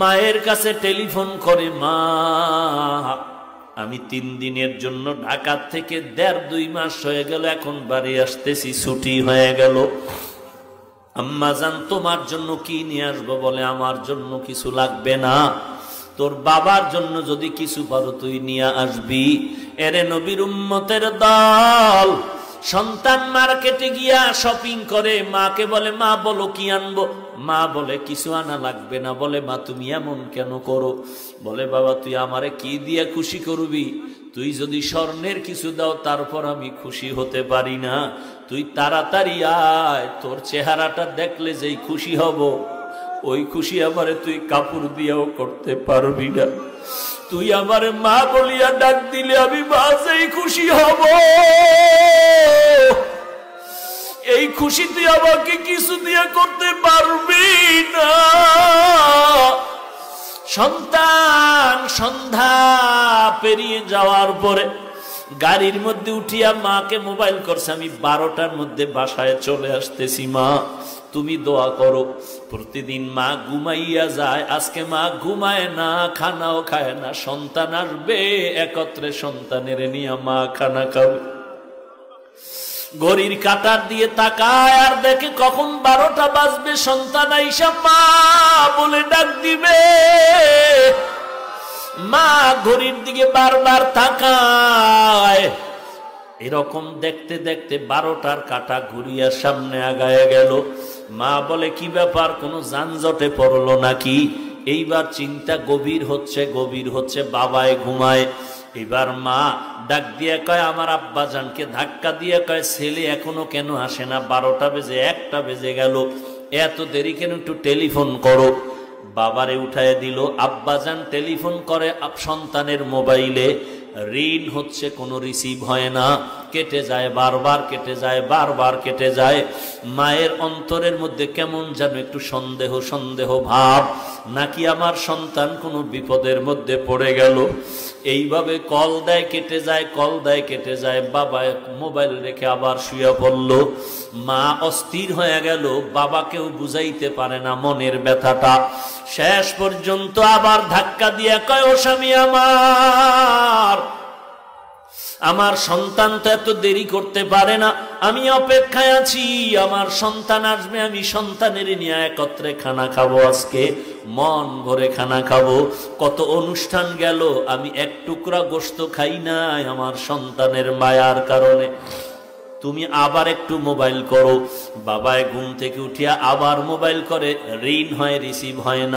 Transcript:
মায়ের কাছে টেলিফোন করে, মা আমি 3 দিনের জন্য ঢাকা থেকে 1.5-2 মাস হয়ে গেল, এখন বাড়ি আসতেছি, ছুটি হয়ে গেল। আম্মা জান তোমার জন্য কি নিয়ে আসবো? বলে আমার জন্য কিছু লাগবে না, তোর বাবার জন্য যদি কিছু পারো তুই নিয়ে আসবি। এরে নবীর উম্মতের দল, সন্তান মার্কেটে গিয়া শপিং করে, মাকে বলে মা বলো কি আনবো? মা বলে কিছু আনা লাগবে না। বলে মা তুমি এমন কেন করো? বলে বাবা তুই আমারে কি দিয়ে খুশি করবি? তুই যদি স্বর্ণের কিছু দাও তারপর আমি খুশি হতে পারি না। তুই তাড়াতাড়ি আয়, তোর চেহারাটা দেখলে যেই খুশি হব ওই খুশি আমারে তুই কাপড় দিয়েও করতে পারবি না। তুই আমারে মা বলিয়া ডাক দিলে আমি বাসেই খুশি হব। এই খুশি তুই আমাকে কিছু দিয়ে করতে পারবি না। সন্তান সন্ধ্যা পেরিয়ে যাওয়ার পরে গাড়ির মধ্যে উঠিয়া মাকে মোবাইল করছে, আমি 12টার মধ্যে বাসায় চলে আসতেছি, মা তুমি দোয়া করো। প্রতিদিন মা ঘুমাইয়া যায়, আজকে মা ঘুমায় না, খানাও খায় না। সন্তান আসবে, একত্রে সন্তানের নিয়ে মা খানা খাবে। ঘড়ির কাঁটার দিয়ে তাকায় আর দেখে কখন 12টা বাজবে, সন্তান আইসা মা বলে ডাক দিবে। মা ঘড়ির দিকে বারবার তাকায়। এরকম দেখতে দেখতে 12টার কাঁটা ঘুরিয়া সামনে আগায় গেল। মা বলে কি ব্যাপার, কোনো যানজটে পড়লো নাকি? এইবার চিন্তা গভীর হচ্ছে, বাবায় ঘুমায়। এবার মা ডাক দিয়ে কয়, আমার আব্বা জানকে ধাক্কা দিয়ে কয়, ছেলে এখনো কেন আসে না? 12টা বেজে 1টা বেজে গেল, এত দেরি কেন? একটু টেলিফোন করো। বাবারে উঠায় দিল। আব্বাজান টেলিফোন করে সন্তানের মোবাইলে, রিং হচ্ছে, কোনো রিসিভ হয় না, কেটে যায়, বারবার কেটে যায়, বারবার কেটে যায়। মায়ের অন্তরের মধ্যে কেমন যেন একটু সন্দেহ ভাব, নাকি আমার সন্তান কোনো বিপদের মধ্যে পড়ে গেল। এইভাবে কল দেয়, কেটে যায়, কল দেয়, কেটে যায়। বাবা মোবাইল রেখে আবার শুয়ে পড়ল। মা অস্থির হয়ে গেল, বাবাকেও বুঝাইতে পারে না মনের ব্যথাটা। শেষ পর্যন্ত আবার ধাক্কা দিয়ে কয়, ও স্বামী আমার সন্তান তো এত দেরি করতে পারে না, আমি অপেক্ষায় আছি, আমার সন্তান আসবে, আমি সন্তানের নিয়ে একত্রে খানা খাবো, আজকে মন ভরে খানা খাবো। কত অনুষ্ঠান গেল, আমি এক টুকরা গোশত খাই নাই আমার সন্তানের মায়ার কারণে। তুমি আবার একটু মোবাইল করো। বাবায় ঘুম থেকে উঠিয়া আবার মোবাইল করে, রিং হয়, রিসিভ হয় না।